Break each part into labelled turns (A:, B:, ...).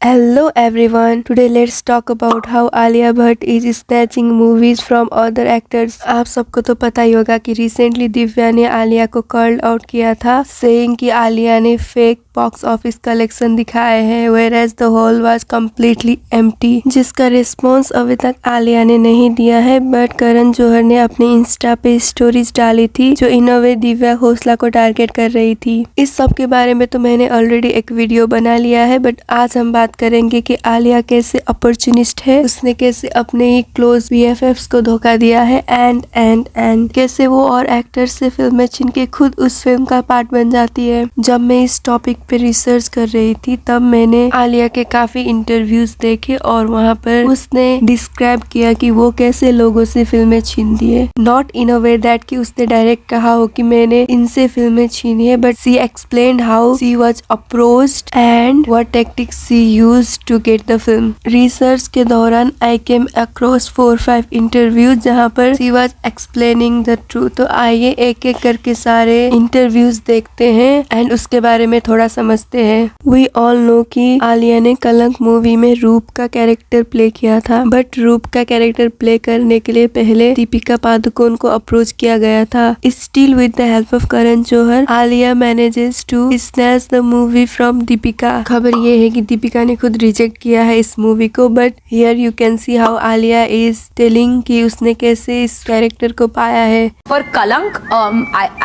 A: Hello everyone. Today let's talk about how Alia Bhatt is snatching movies from other actors. आप सबको तो पता ही होगा कि रिसेंटली दिव्या ने आलिया को कॉल्ड आउट किया था सेइंग कि आलिया ने फेक बॉक्स ऑफिस कलेक्शन दिखाए हैं whereas the hall was completely empty, जिसका रिस्पॉन्स अभी तक आलिया ने नहीं दिया है बट करण जौहर ने अपने इंस्टा पे स्टोरीज डाली थी जो इन अ वे दिव्या खोसला को टारगेट कर रही थी। इस सब के बारे में तो मैंने ऑलरेडी एक वीडियो बना लिया है बट आज हम बात करेंगे कि आलिया कैसे अपॉर्चुनिस्ट है, उसने कैसे अपने ही क्लोज BFFs को धोखा दिया है एंड कैसे वो और एक्टर्स से फिल्में छीन के खुद उस फिल्म का पार्ट बन जाती है। जब मैं इस टॉपिक पे रिसर्च कर रही थी तब मैंने आलिया के काफी इंटरव्यूज देखे और वहाँ पर उसने डिस्क्राइब किया कि वो कैसे लोगों से फिल्में छीनती है। Not in a way that कि उसने डायरेक्ट कहा हो कि मैंने इनसे फिल्में छीनी है but she explained how she was approached and what tactics she used to get the film. Research के दौरान आई केम अक्रॉस 4-5 इंटरव्यूज जहाँ पर she was explaining the truth. तो आइए एक एक करके सारे इंटरव्यूज देखते हैं एंड उसके बारे में थोड़ा समझते हैं। वी ऑल नो कि आलिया ने कलंक मूवी में रूप का कैरेक्टर प्ले किया था बट रूप का कैरेक्टर प्ले करने के लिए पहले दीपिका पादुकोण को अप्रोच किया गया था। Still with the help of Karan Johar Alia manages to snatch the movie from Deepika. खबर ये है कि दीपिका ने खुद रिजेक्ट किया है इस मूवी को but here you can see how Alia is telling कि उसने कैसे इस कैरेक्टर को पाया है।
B: For Kalank,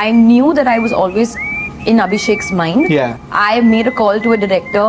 B: I knew that I was always in Abhishek's mind.
C: Yeah.
B: I made a call to a director.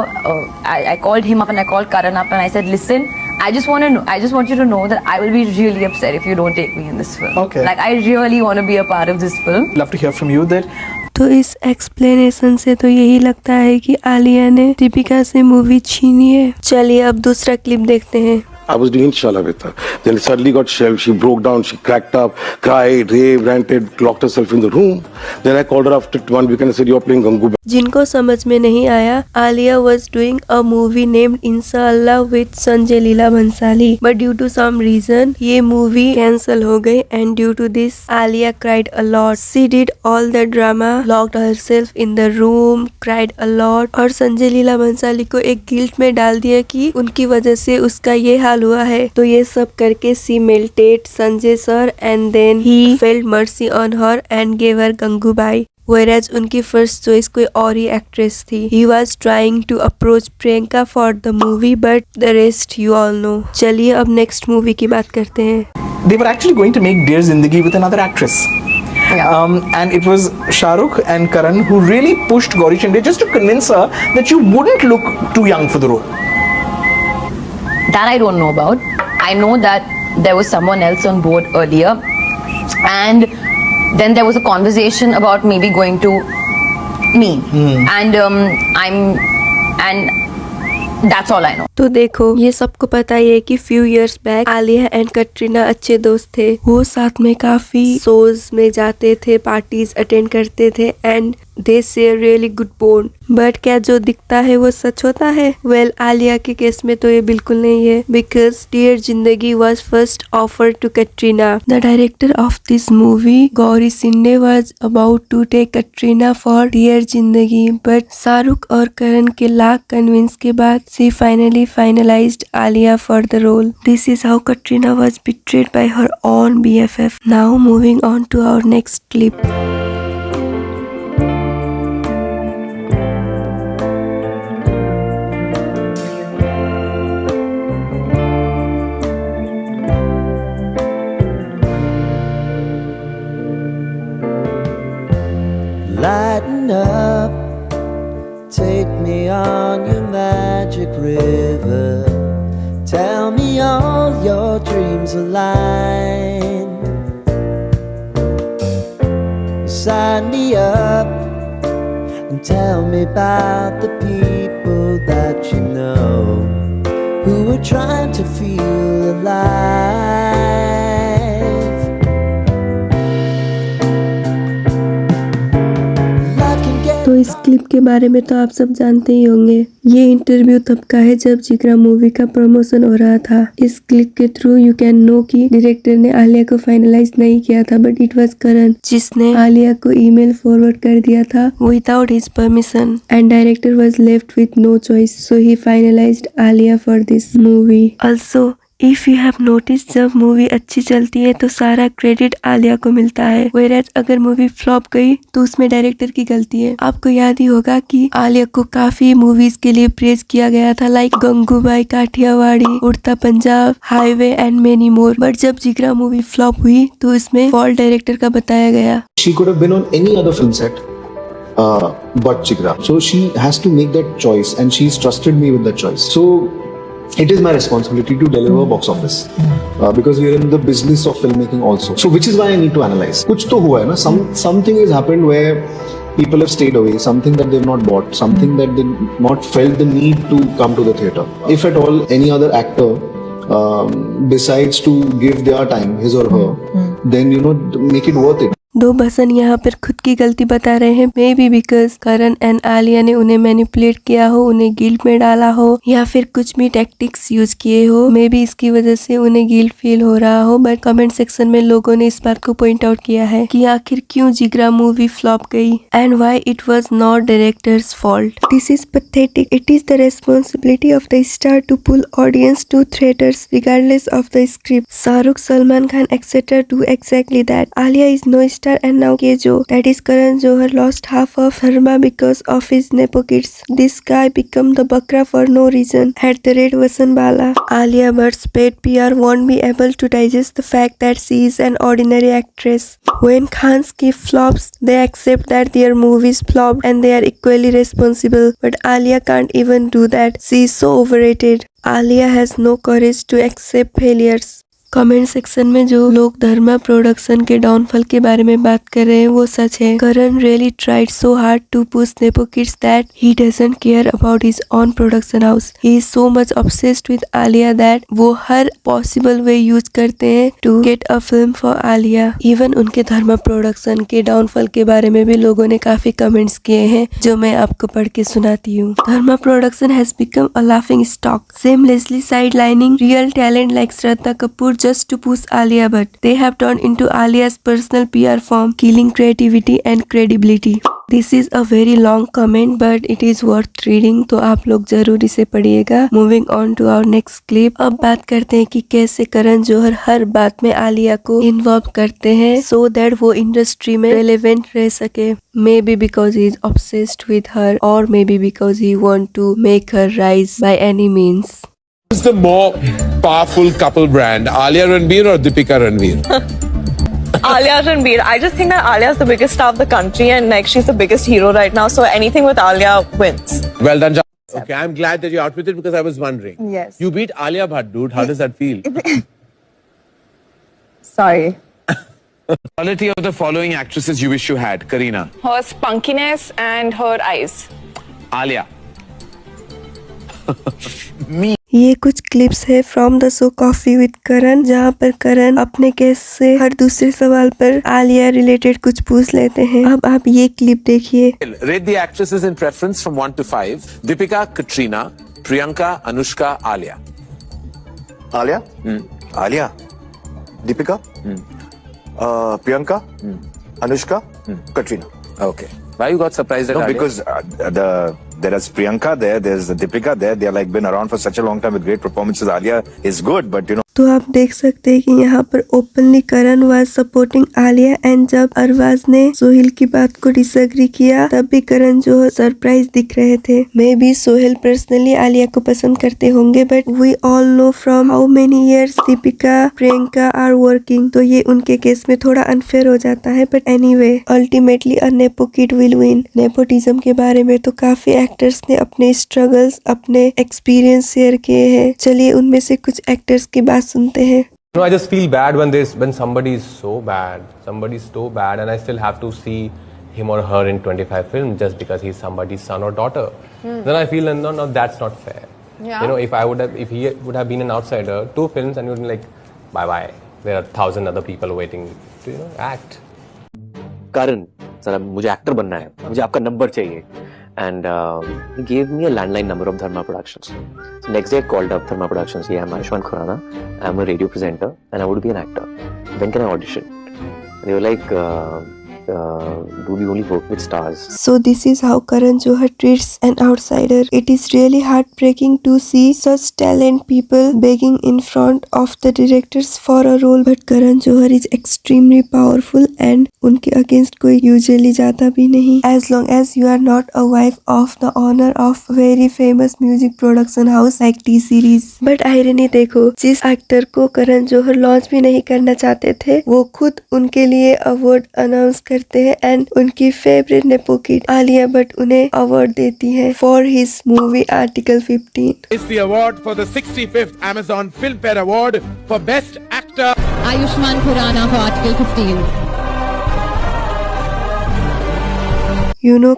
B: I called him up and I called Karan up and I said, listen, I just want you to know that I will be really upset if you don't take me in this film.
C: Okay.
B: Like I really want to be a part of this film.
C: Love to hear from you that
A: तो इस explanation से तो यही लगता है कि आलिया ने दीपिका से मूवी छीनी है। चलिए अब दूसरा क्लिप देखते हैं।
D: I was doing Shala with her. Then it suddenly got shelved. She broke down, she cracked up, cried, raved, ranted, locked herself in the room. Then I called her after 1 week and I said, "You're playing Gangu."
A: जिनको समझ में नहीं आया, Alia was doing a movie named Inshallah with Sanjay Leela Bhansali, but due to some reason ये movie cancel हो गई and due to this Alia cried a lot. She did all the drama, locked herself in the room, cried a lot और संजय लीला भंसाली को एक guilt में डाल दिया कि उनकी वजह से उसका ये हाल हुआ है। तो ये सब करके सी melted Sanjay sir and then he felt mercy on her and gave her Gangubai. Whereas उनकी फर्स्ट चॉइस कोई और ही एक्ट्रेस थी। He was trying to approach Priyanka for the movie but the rest you all know। चलिए अब नेक्स्ट मूवी की बात करते हैं।
C: they were actually going to make Dear Zindagi with another actress.
B: Yeah.
C: And it was Shah Rukh and Karan who really pushed Gauri Shinde just to convince her that you wouldn't look too young for the role.
B: That I don't know about. I know that there was someone else on board earlier and then there was a conversation about maybe going to me and that's all I know.
A: तो देखो ये सबको पता ही है कि few years back Alia and Katrina अच्छे दोस्त थे। वो साथ में काफी शोज में जाते थे, पार्टीज अटेंड करते थे and they share really good bond. But क्या जो दिखता है वो सच होता है? वेल आलिया के केस में तो ये बिल्कुल नहीं है because dear Zindagi was first offer to Katrina. The director of this movie Gauri Shinde was about to take Katrina for dear Zindagi but Shahrukh और करण के लाख कन्विंस के बाद she finally finalized Alia for the role. This is how Katrina was betrayed by her own BFF. Now moving on to our next clip.
E: Lighten up, take me on your magic river. Tell me all your dreams align. Sign me up and tell me about the people that you know who are trying to feel alive.
A: तो इस clip के बारे में तो आप सब जानते ही होंगे। ये इंटरव्यू तब का है जब जिगरा मूवी का प्रमोशन हो रहा था। इस क्लिप के थ्रू यू कैन नो कि डायरेक्टर ने आलिया को फाइनलाइज नहीं किया था, बट इट वाज करण जिसने आलिया को ईमेल फॉरवर्ड कर दिया था without his permission, and director was left with no choice, so he finalized Alia for this movie. Also if you have notice, जब मूवी अच्छी चलती है तो सारा क्रेडिट आलिया को मिलता है, व्हेयरएज अगर मूवी फ्लॉप गई तो उसमें डायरेक्टर की गलती है। आपको याद ही होगा कि आलिया को काफी मूवीज के लिए प्रेज किया गया था, लाइक गंगूबाई, काठियावाड़ी, उड़ता Punjab, highway and many more. But जब जिगरा मूवी फ्लॉप हुई तो इसमें फॉल्ट डायरेक्टर का बताया गया।
F: She could have been on any other film set but Jigra. So she has to make that choice, and she's trusted me with that choice. So it is my responsibility to deliver box office because we are in the business of filmmaking also. So which is why I need to analyze. कुछ तो हुआ है ना, something has happened where people have stayed away, something that they've not bought, something that they've not felt the need to come to the theatre. If at all any other actor decides to give their time, his or her, then make it worth it.
A: दो बसन यहाँ पर खुद की गलती बता रहे हैं, may be because Karan and Alia ने उन्हें मैनिपुलेट किया हो, उन्हें गिल्ट में डाला हो, या फिर कुछ भी टैक्टिक्स यूज किए हो, मे बी इसकी वजह से उन्हें गिल्ट फील हो रहा हो। बट कमेंट सेक्शन में लोगों ने इस बात को पॉइंट आउट किया है कि आखिर क्यों जिगरा मूवी फ्लॉप गई and why it was not director's fault. This is pathetic. It is the responsibility of the star to pull audience to theatres regardless of the script. Shahrukh, Salman Khan etcetera do exactly that. Alia is no star and now Kejo, that is Karan Johar, lost half of Dharma because of his nepo kids. This guy become the bakra for no reason. At the rate Vasan Bala. Alia Bhatt's paid PR won't be able to digest the fact that she is an ordinary actress. When Khans keep flops, they accept that their movies flopped and they are equally responsible. But Alia can't even do that. She is so overrated. Alia has no courage to accept failures. Comment section में जो लोग धर्मा production के downfall के बारे में बात कर रहे हैं वो सच है। Karan really tried so hard to push nepo kids that he doesn't care about his own production house. He is so much obsessed with Alia that वो हर पॉसिबल वे यूज करते हैं to get a film for Alia. Even उनके Dharma production के downfall के बारे में भी लोगों ने काफी कमेंट्स किए हैं जो मैं आपको पढ़ के सुनाती हूँ। Dharma production has become a laughing stock, seamlessly sidelining real talent like Shraddha Kapoor just to push Alia Bhatt. They have turned into Alia's personal PR firm, killing creativity and credibility. This is a very long comment but it is worth reading, तो आप लोग जरूर इसे पढ़िएगा। Moving on to our next clip. अब बात करते हैं कि कैसे करण जौहर हर बात में आलिया को इन्वॉल्व करते हैं so that वो इंडस्ट्री में relevant रह सके। Maybe because he is obsessed with her or maybe because he want to make her rise by any means.
G: Who's the more powerful couple brand, Alia Ranbir or Deepika Ranbir?
H: Alia Ranbir. I just think that Alia is the biggest star of the country and like she's the biggest hero right now. So anything with Alia wins.
G: Well done, John. Okay, I'm glad that you're out with it because I was wondering.
H: Yes.
G: You beat Alia Bhatt, dude. How does that feel?
H: Sorry.
G: Quality of the following actresses you wish you had, Kareena.
H: Her spunkiness and her eyes.
G: Alia.
A: ये कुछ clips है from the show coffee with Karan, जहाँ पर करण अपने case से हर दूसरे सवाल पर आलिया रिलेटेड कुछ पूछ लेते हैं। अब आप ये क्लिप देखिए।
G: Rate the actresses in preference from 1 to 5. Deepika, Katrina, Priyanka, Anushka, Alia.
I: Alia? Alia? Deepika? Priyanka? Anushka? Katrina.
G: Okay. Why you got surprised at
I: No,
G: Alia?
I: because there is Priyanka there, there's Deepika there. They are like been around for such a long time with great performances. Alia is good, but
A: तो आप देख सकते हैं कि यहाँ पर openly Karan was supporting Alia and जब अरबाज ने सोहेल की बात को डिसएग्री किया तब भी करण जो सरप्राइज दिख रहे थे। Maybe Sohail personally Alia को पसंद करते होंगे but we all know from how many years Deepika Priyanka are working, तो ये उनके केस में थोड़ा अनफेयर हो जाता है। But anyway ultimately a nepo kid will win. Nepotism के बारे में तो काफी एक्टर्स ने अपने स्ट्रगल्स, अपने एक्सपीरियंस शेयर किए हैं। चलिए उनमें से कुछ एक्टर्स की बात सुनते हैं।
J: No, I just feel bad when somebody is so bad, and I still have to see him or her in 25 films just because he's somebody's son or daughter. Then I feel no, that's not fair.
H: Yeah.
J: You know, if he would have been an outsider, 2 films, and you would be like, bye. There are 1,000 other people waiting to act.
K: Karan, sir मुझे actor बनना है, मुझे आपका number चाहिए। and he gave me a landline number of Dharma Productions. So next day I called up Dharma Productions. Yeah, I'm Ayushmann Khurrana. I'm a radio presenter and I want to be an actor. When can I audition? They were like, do we only work with stars?
A: So this is how Karan Johar treats an outsider. It is really heartbreaking to see such talented people begging in front of the directors for a role. But Karan Johar is extremely powerful and उनके against कोई usually जाता भी नहीं. As long as you are not a wife of the owner of very famous music production house like T Series. But irony देखो, जिस actor को Karan Johar launch भी नहीं करना चाहते थे, वो खुद उनके लिए अवार्ड अनाउंस करते हैं एंड उनकी favourite nepo kid Alia Bhatt उन्हें अवार्ड देती है for his movie article 15.
L: It's the award for the 65th Amazon Filmfare Award for Best Actor.
B: Ayushmann Khurrana for Article 15.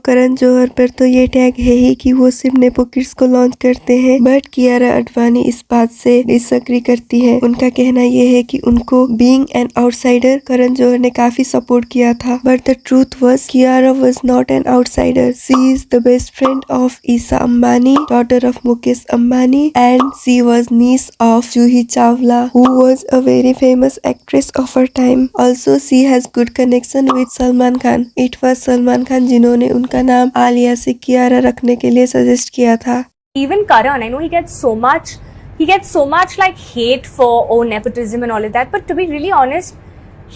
A: Karan Johar पर तो ये टैग है ही कि वो सिर्फ नेपो किड्स को लॉन्च करते हैं. बट कियारा अडवाणी इस बात से डिसएग्री करती है. उनका कहना ये है कि उनको being an outsider Karan Johar ने काफी सपोर्ट किया था. But the truth was Kiara was not an outsider. She is the best friend of Isha Ambani, daughter of Mukesh Ambani, and she was niece of Juhi Chawla, who was a very famous actress of her time. Also, she has good connection with Salman Khan. It was Salman Khan जिन्होंने उनका नाम आलिया से कियारा रखने के लिए suggest किया था.
H: Even Karan, I know he gets so much like hate for nepotism and all of that. But to be really honest,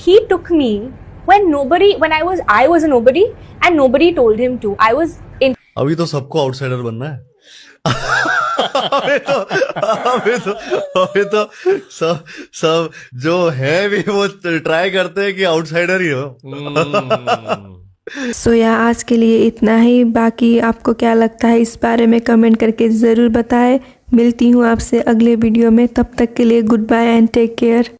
H: he took me when I was a nobody and nobody told him to. I was in.
M: अभी तो सबको outsider बनना है. अभी तो सब जो है भी वो ट्राई करते हैं कि आउटसाइडर ही हो.
A: सो आज के लिए इतना ही. बाकी आपको क्या लगता है इस बारे में कमेंट करके ज़रूर बताएं. मिलती हूँ आपसे अगले वीडियो में. तब तक के लिए goodbye and take care.